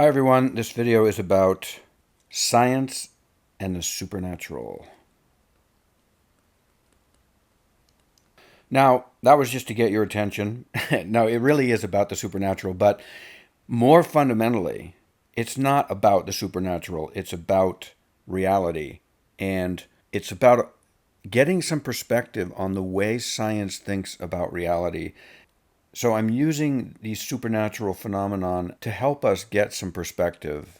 Hi everyone, this video is about science and the supernatural. Now, that was just to get your attention. No, it really is about the supernatural, but more fundamentally, it's not about the supernatural. It's about reality, and it's about getting some perspective on the way science thinks about reality. So I'm using these supernatural phenomenon to help us get some perspective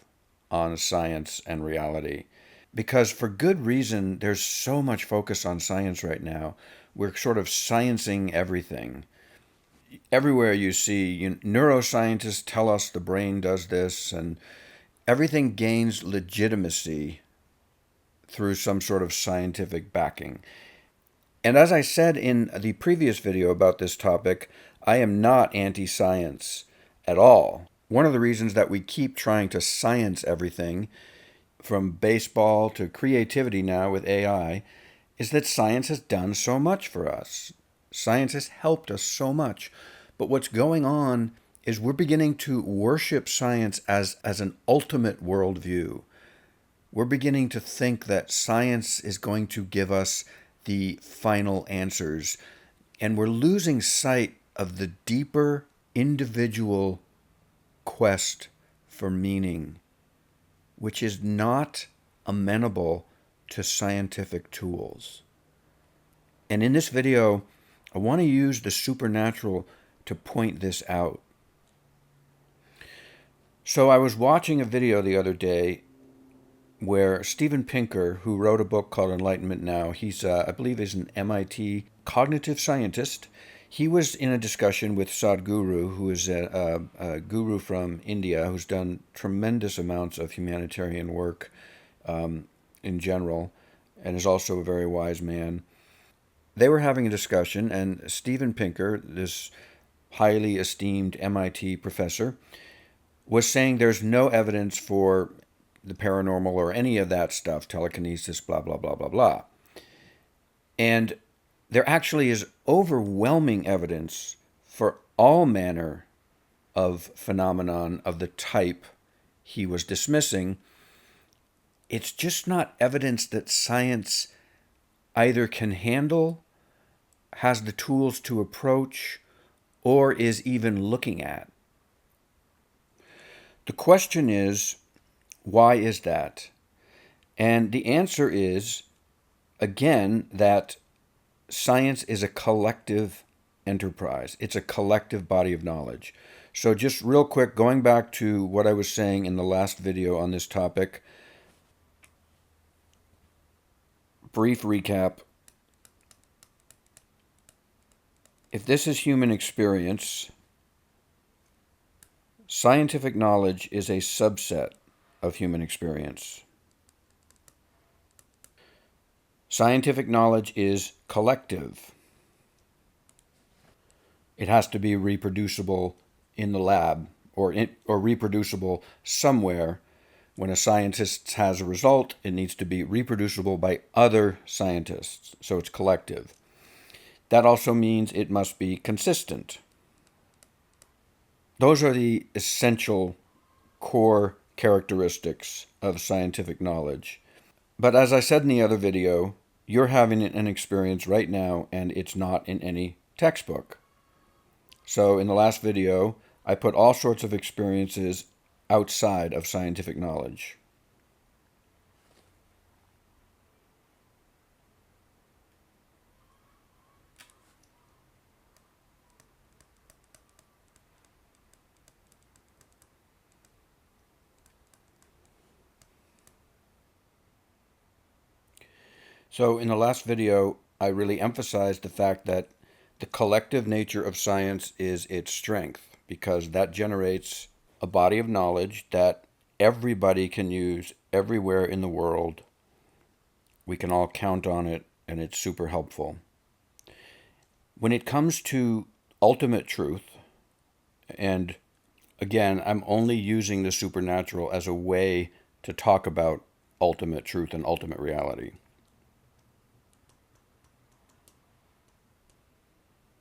on science and reality. Because for good reason, there's so much focus on science right now. We're sort of sciencing everything. Everywhere you see, neuroscientists tell us the brain does this, and everything gains legitimacy through some sort of scientific backing. And as I said in the previous video about this topic, I am not anti-science at all. One of the reasons that we keep trying to science everything, from baseball to creativity now with AI, is that science has done so much for us. Science has helped us so much. But what's going on is we're beginning to worship science as an ultimate worldview. We're beginning to think that science is going to give us the final answers. And we're losing sight of the deeper individual quest for meaning, which is not amenable to scientific tools. And in this video, I want to use the supernatural to point this out. So I was watching a video the other day where Steven Pinker, who wrote a book called Enlightenment Now, he's, I believe, is an MIT cognitive scientist. He was in a discussion with Sadhguru, who is a guru from India, who's done tremendous amounts of humanitarian work in general, and is also a very wise man. They were having a discussion, and Steven Pinker, this highly esteemed MIT professor, was saying there's no evidence for the paranormal or any of that stuff, telekinesis, blah, blah, blah, blah, blah. And there actually is overwhelming evidence for all manner of phenomenon of the type he was dismissing. It's just not evidence that science either can handle, has the tools to approach, or is even looking at. The question is, why is that? And the answer is, again, that science is a collective enterprise. It's a collective body of knowledge. So just real quick, going back to what I was saying in the last video on this topic, brief recap. If this is human experience, scientific knowledge is a subset of human experience. Scientific knowledge is collective. It has to be reproducible in the lab or reproducible somewhere. When a scientist has a result, it needs to be reproducible by other scientists. So it's collective. That also means it must be consistent. Those are the essential core characteristics of scientific knowledge. But as I said in the other video, you're having an experience right now, and it's not in any textbook. So in the last video, I put all sorts of experiences outside of scientific knowledge. So in the last video, I really emphasized the fact that the collective nature of science is its strength, because that generates a body of knowledge that everybody can use everywhere in the world. We can all count on it, and it's super helpful. When it comes to ultimate truth, and again, I'm only using the supernatural as a way to talk about ultimate truth and ultimate reality.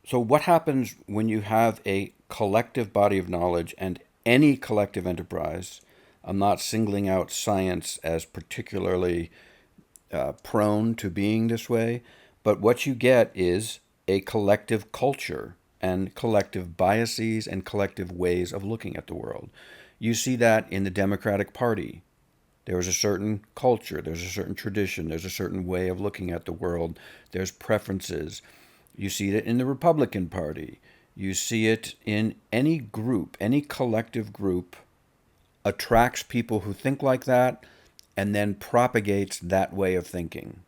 So what happens when you have a collective body of knowledge and any collective enterprise I'm not singling out science as particularly prone to being this way, but what you get is a collective culture and collective biases and collective ways of looking at the world. You see that in the Democratic Party. There is a certain culture, there's a certain tradition, there's a certain way of looking at the world, there's preferences. You see it in the Republican Party. You see it in any group, any collective group attracts people who think like that and then propagates that way of thinking.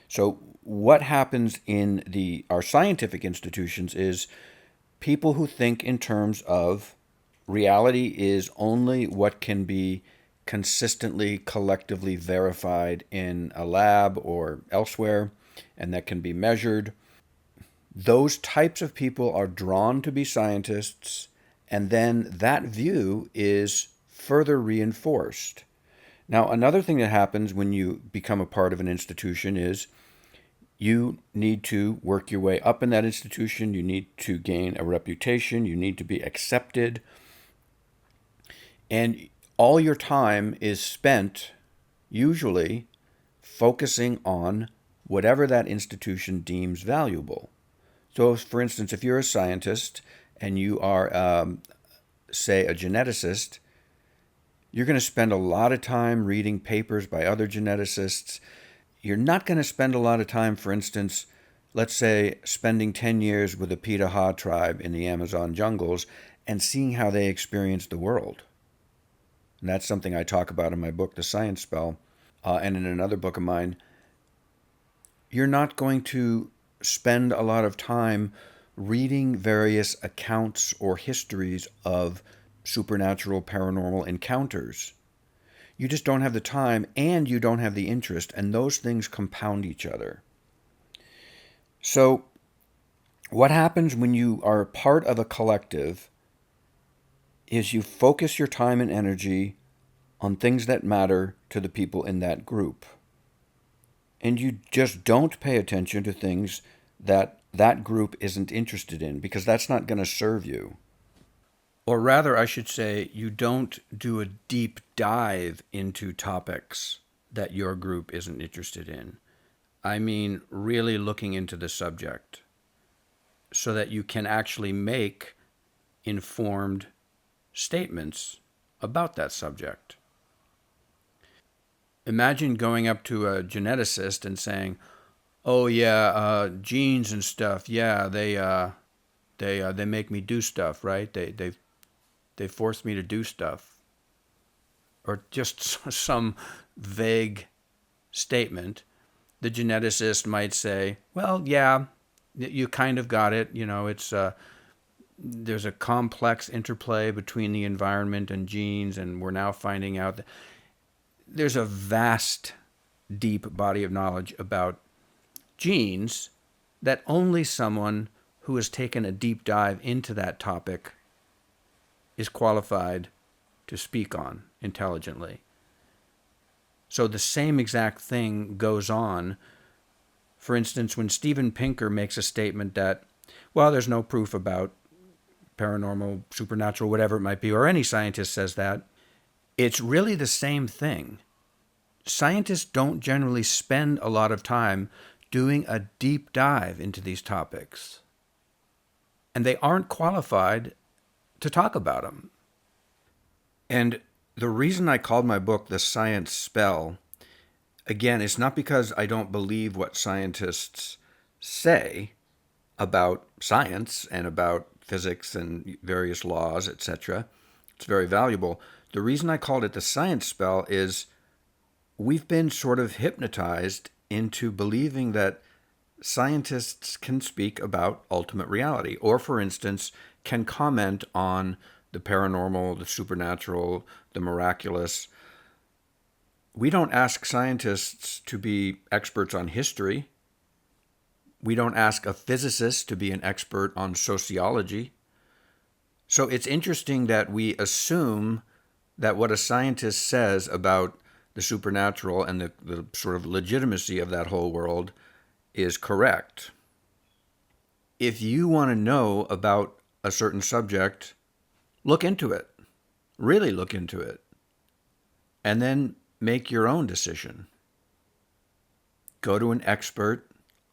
So what happens in our scientific institutions is people who think in terms of reality is only what can be consistently, collectively verified in a lab or elsewhere, and that can be measured. Those types of people are drawn to be scientists, and then that view is further reinforced. Now, another thing that happens when you become a part of an institution is you need to work your way up in that institution. You need to gain a reputation. You need to be accepted. And all your time is spent usually focusing on whatever that institution deems valuable. So, for instance, if you're a scientist and you are, say, a geneticist, you're going to spend a lot of time reading papers by other geneticists. You're not going to spend a lot of time, for instance, let's say, spending 10 years with the Pitaha tribe in the Amazon jungles and seeing how they experience the world. And that's something I talk about in my book, The Science Spell, and in another book of mine. You're not going to spend a lot of time reading various accounts or histories of supernatural paranormal encounters. You just don't have the time and you don't have the interest, and those things compound each other. So what happens when you are part of a collective is you focus your time and energy on things that matter to the people in that group. And you just don't pay attention to things that that group isn't interested in, because that's not going to serve you. Or rather, I should say, you don't do a deep dive into topics that your group isn't interested in. I mean, really looking into the subject so that you can actually make informed statements about that subject. Imagine going up to a geneticist and saying, "Oh yeah, genes and stuff. Yeah, they make me do stuff, right? They force me to do stuff," or just some vague statement. The geneticist might say, "Well, yeah, you kind of got it. You know, it's there's a complex interplay between the environment and genes, and we're now finding out that there's a vast, deep body of knowledge about genes that only someone who has taken a deep dive into that topic is qualified to speak on intelligently." So the same exact thing goes on. For instance, when Steven Pinker makes a statement that, well, there's no proof about paranormal, supernatural, whatever it might be, or any scientist says that, it's really the same thing. Scientists don't generally spend a lot of time doing a deep dive into these topics, and they aren't qualified to talk about them. And the reason I called my book The Science Spell, again, it's not because I don't believe what scientists say about science and about physics and various laws, etc. It's very valuable. The reason I called it The Science Spell is we've been sort of hypnotized into believing that scientists can speak about ultimate reality, or, for instance, can comment on the paranormal, the supernatural, the miraculous. We don't ask scientists to be experts on history. We don't ask a physicist to be an expert on sociology. So it's interesting that we assume that what a scientist says about the supernatural and the sort of legitimacy of that whole world is correct. If you want to know about a certain subject, look into it. Really look into it. And then make your own decision. Go to an expert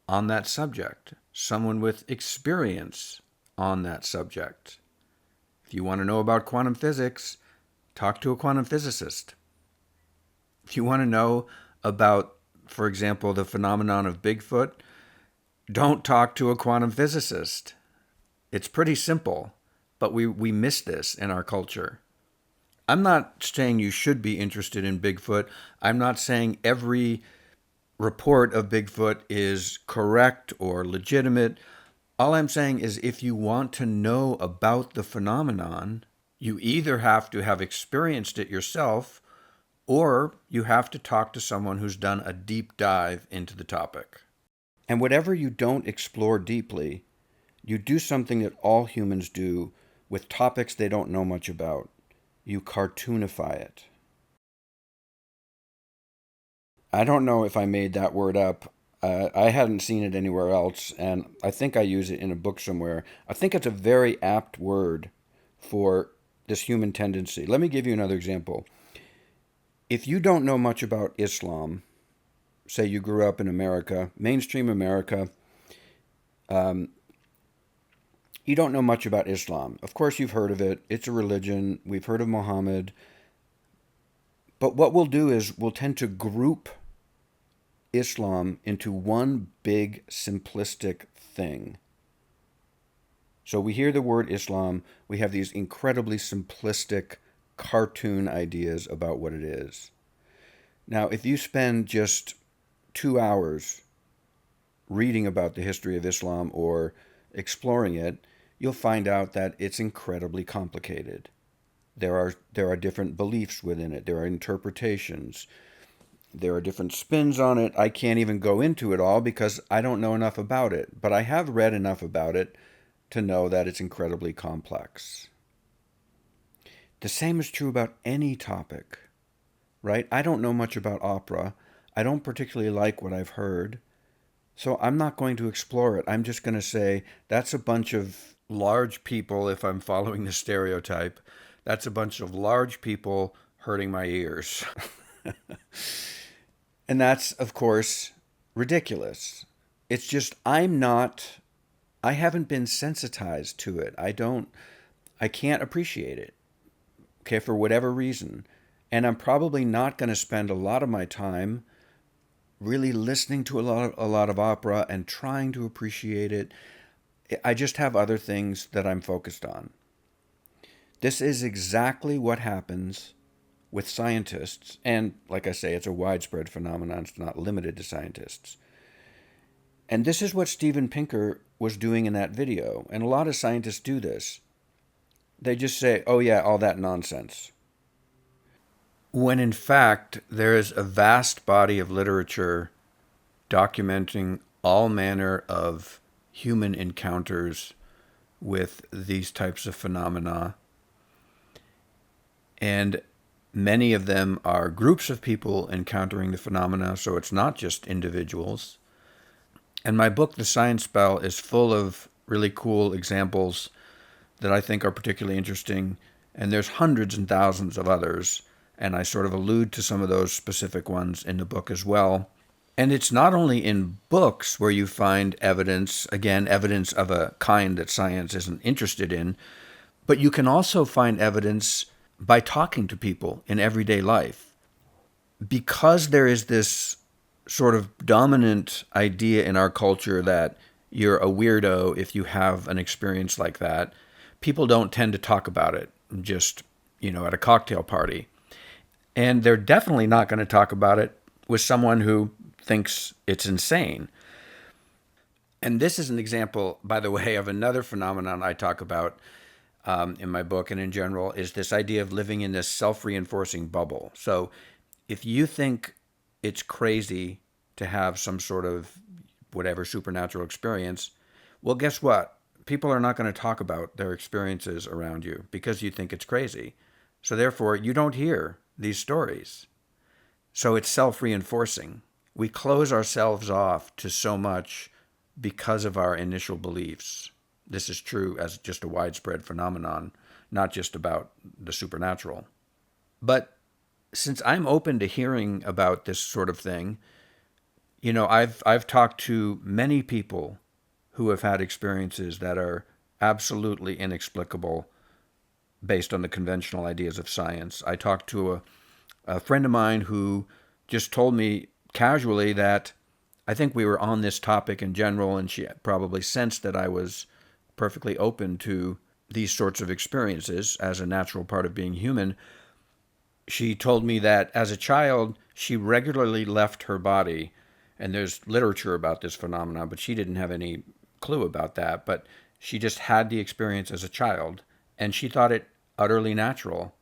on that subject, someone with experience on that subject. If you want to know about quantum physics, talk to a quantum physicist. If you want to know about, for example, the phenomenon of Bigfoot, don't talk to a quantum physicist. It's pretty simple, but we miss this in our culture. I'm not saying you should be interested in Bigfoot. I'm not saying every report of Bigfoot is correct or legitimate. All I'm saying is if you want to know about the phenomenon, you either have to have experienced it yourself or you have to talk to someone who's done a deep dive into the topic. And whatever you don't explore deeply, you do something that all humans do with topics they don't know much about. You cartoonify it. I don't know if I made that word up. I hadn't seen it anywhere else, and I think I use it in a book somewhere. I think it's a very apt word for this human tendency. Let me give you another example. If you don't know much about Islam, say you grew up in America, mainstream America, you don't know much about Islam. Of course, you've heard of it. It's a religion. We've heard of Muhammad. But what we'll do is we'll tend to group Islam into one big simplistic thing. So we hear the word Islam, we have these incredibly simplistic cartoon ideas about what it is. Now, if you spend just 2 hours reading about the history of Islam or exploring it, you'll find out that it's incredibly complicated. There are different beliefs within it. There are interpretations. There are different spins on it. I can't even go into it all because I don't know enough about it. But I have read enough about it to know that it's incredibly complex. The same is true about any topic, right? I don't know much about opera. I don't particularly like what I've heard. So I'm not going to explore it. I'm just going to say that's a bunch of large people, if I'm following the stereotype. That's a bunch of large people hurting my ears. And that's, of course, ridiculous. It's just I haven't been sensitized to it. I can't appreciate it, okay, for whatever reason. And I'm probably not going to spend a lot of my time really listening to a lot of opera and trying to appreciate it. I just have other things that I'm focused on. This is exactly what happens with scientists, and like I say, it's a widespread phenomenon. It's not limited to scientists. And this is what Steven Pinker was doing in that video, and a lot of scientists do this. They just say, oh yeah, all that nonsense. When in fact, there is a vast body of literature documenting all manner of human encounters with these types of phenomena. And many of them are groups of people encountering the phenomena, so it's not just individuals. And my book, The Science Spell, is full of really cool examples that I think are particularly interesting. And there's hundreds and thousands of others. And I sort of allude to some of those specific ones in the book as well. And it's not only in books where you find evidence, again, evidence of a kind that science isn't interested in, but you can also find evidence by talking to people in everyday life. Because there is this sort of dominant idea in our culture that you're a weirdo if you have an experience like that, people don't tend to talk about it just, at a cocktail party. And they're definitely not going to talk about it with someone who thinks it's insane. And this is an example, by the way, of another phenomenon I talk about in my book and in general, is this idea of living in this self-reinforcing bubble. So if you think it's crazy to have some sort of whatever supernatural experience, well, guess what? People are not going to talk about their experiences around you because you think it's crazy. So therefore, you don't hear these stories. So it's self-reinforcing. We close ourselves off to so much because of our initial beliefs. This is true as just a widespread phenomenon, not just about the supernatural. But since I'm open to hearing about this sort of thing, I've talked to many people who have had experiences that are absolutely inexplicable based on the conventional ideas of science. I talked to a friend of mine who just told me casually that I think we were on this topic in general, and she probably sensed that I was perfectly open to these sorts of experiences as a natural part of being human. She told me that as a child, she regularly left her body, and there's literature about this phenomenon, but she didn't have any clue about that. But she just had the experience as a child, and she thought it utterly natural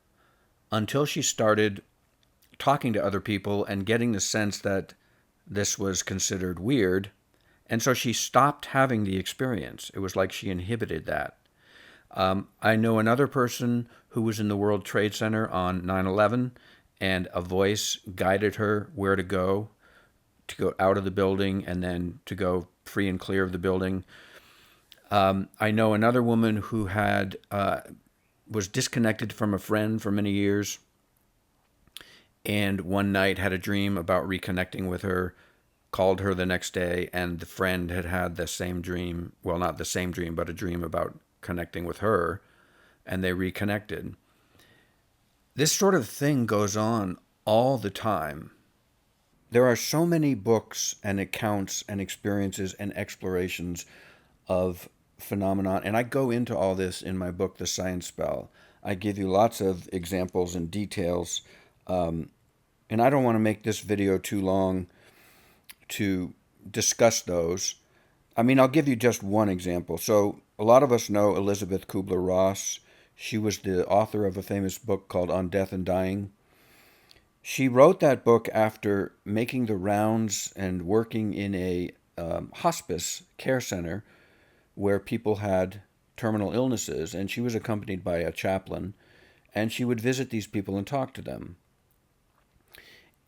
until she started talking to other people and getting the sense that this was considered weird. And so she stopped having the experience. It was like she inhibited that. I know another person who was in the World Trade Center on 9/11, and a voice guided her where to go out of the building and then to go free and clear of the building. I know another woman who was disconnected from a friend for many years, and one night had a dream about reconnecting with her, called her the next day, and the friend had the same dream. Well, not the same dream, but a dream about connecting with her, and they reconnected. This sort of thing goes on all the time. There are so many books and accounts and experiences and explorations of phenomenon, and I go into all this in my book, The Science Spell. I give you lots of examples and details, and I don't want to make this video too long to discuss those. I mean, I'll give you just one example. So a lot of us know Elizabeth Kubler-Ross. She was the author of a famous book called On Death and Dying. She wrote that book after making the rounds and working in a hospice care center where people had terminal illnesses, and she was accompanied by a chaplain, and she would visit these people and talk to them.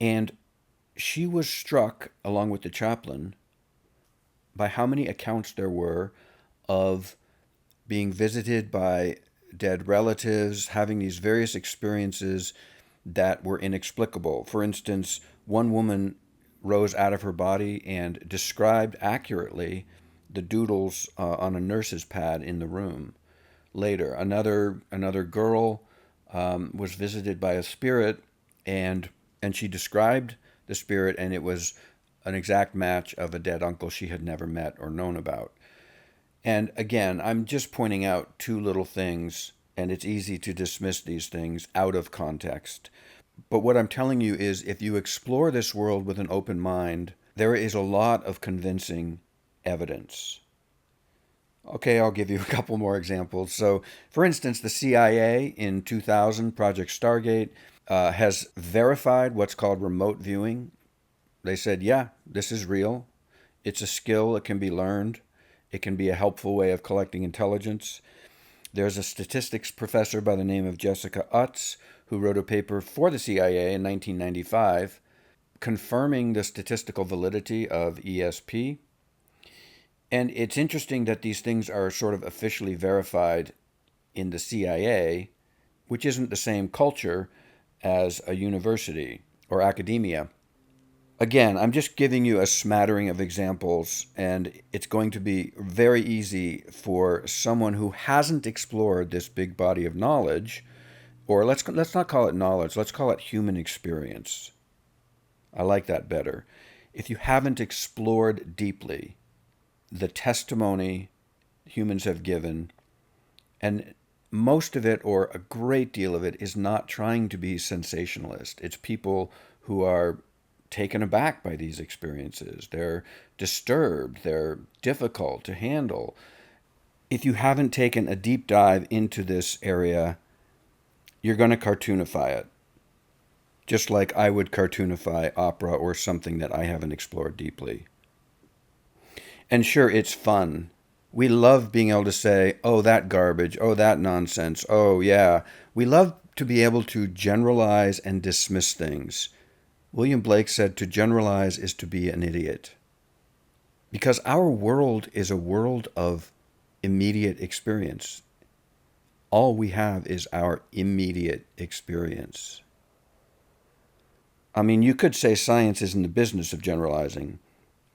And she was struck, along with the chaplain, by how many accounts there were of being visited by dead relatives, having these various experiences that were inexplicable. For instance, one woman rose out of her body and described accurately the doodles on a nurse's pad in the room. Later, another girl was visited by a spirit, and she described the spirit, and it was an exact match of a dead uncle she had never met or known about. And again, I'm just pointing out two little things, and it's easy to dismiss these things out of context. But what I'm telling you is, if you explore this world with an open mind, there is a lot of convincing evidence. Okay, I'll give you a couple more examples. So, for instance, the CIA in 2000, Project Stargate, has verified what's called remote viewing. They said, yeah, this is real. It's a skill. It can be learned. It can be a helpful way of collecting intelligence. There's a statistics professor by the name of Jessica Utz who wrote a paper for the CIA in 1995 confirming the statistical validity of ESP. And it's interesting that these things are sort of officially verified in the CIA, which isn't the same culture as a university or academia. Again, I'm just giving you a smattering of examples, and it's going to be very easy for someone who hasn't explored this big body of knowledge, or let's not call it knowledge, let's call it human experience. I like that better. If you haven't explored deeply the testimony humans have given, and most of it, or a great deal of it, is not trying to be sensationalist. It's people who are taken aback by these experiences. They're disturbed. They're difficult to handle. If you haven't taken a deep dive into this area, you're going to cartoonify it. Just like I would cartoonify opera or something that I haven't explored deeply. And sure, it's fun. We love being able to say, oh, that garbage, oh, that nonsense, oh, yeah. We love to be able to generalize and dismiss things. William Blake said to generalize is to be an idiot. Because our world is a world of immediate experience. all we have is our immediate experience. I mean, you could say science is in the business of generalizing,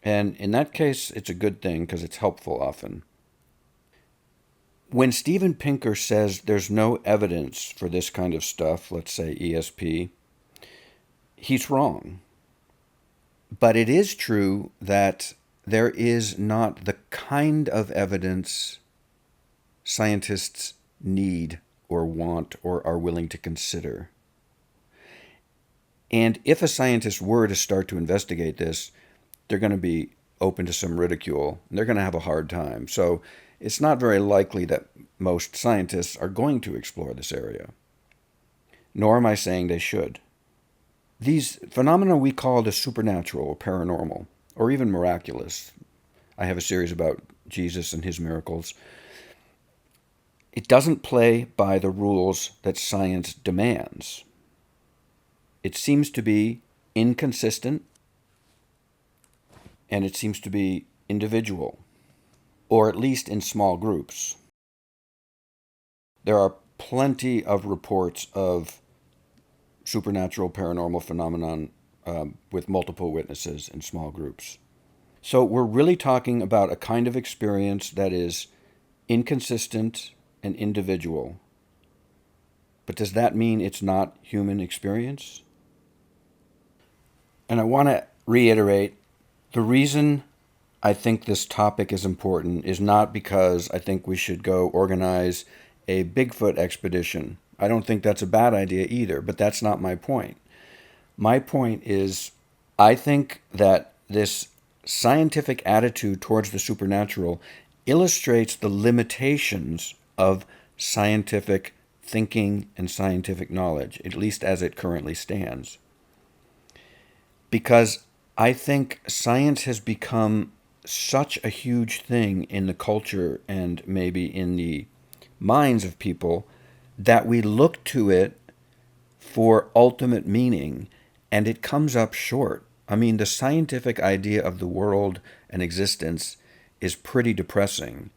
and in that case, it's a good thing because it's helpful often. When Steven Pinker says there's no evidence for this kind of stuff, let's say ESP, he's wrong. But it is true that there is not the kind of evidence scientists need or want or are willing to consider. And if a scientist were to start to investigate this, they're going to be open to some ridicule, and they're going to have a hard time. So it's not very likely that most scientists are going to explore this area. Nor am I saying they should. These phenomena we call the supernatural or paranormal, or even miraculous. I have a series about Jesus and his miracles. It doesn't play by the rules that science demands. It seems to be inconsistent, and it seems to be individual, or at least in small groups. There are plenty of reports of supernatural paranormal phenomenon with multiple witnesses in small groups. So we're really talking about a kind of experience that is inconsistent and individual. But does that mean it's not human experience? And I want to reiterate, the reason I think this topic is important is not because I think we should go organize a Bigfoot expedition. I don't think that's a bad idea either, but that's not my point. My point is, I think that this scientific attitude towards the supernatural illustrates the limitations of scientific thinking and scientific knowledge, at least as it currently stands. Because I think science has become such a huge thing in the culture and maybe in the minds of people that we look to it for ultimate meaning, and it comes up short. I mean, the scientific idea of the world and existence is pretty depressing.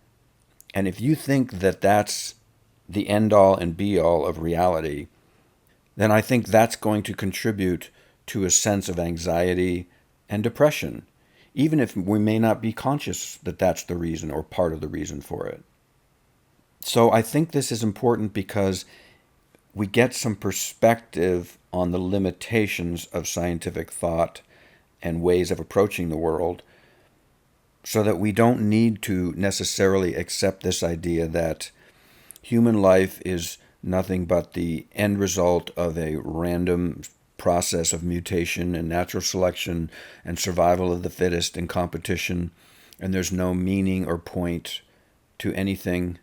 And if you think that that's the end-all and be-all of reality, then I think that's going to contribute to a sense of anxiety and depression, even if we may not be conscious that that's the reason or part of the reason for it. So I think this is important because we get some perspective on the limitations of scientific thought and ways of approaching the world, so that we don't need to necessarily accept this idea that human life is nothing but the end result of a random process of mutation and natural selection and survival of the fittest and competition, and there's no meaning or point to anything,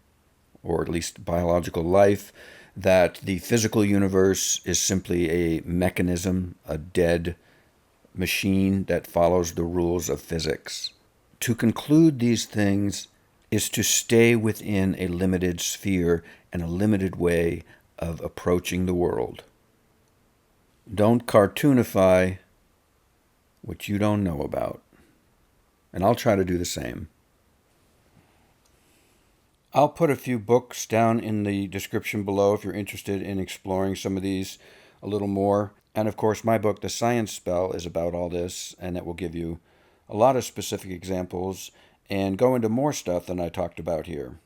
or at least biological life, that the physical universe is simply a mechanism, a dead machine that follows the rules of physics. To conclude these things is to stay within a limited sphere and a limited way of approaching the world. Don't cartoonify what you don't know about. And I'll try to do the same. I'll put a few books down in the description below if you're interested in exploring some of these a little more. And of course, my book, The Science Spell, is about all this, and it will give you a lot of specific examples and go into more stuff than I talked about here.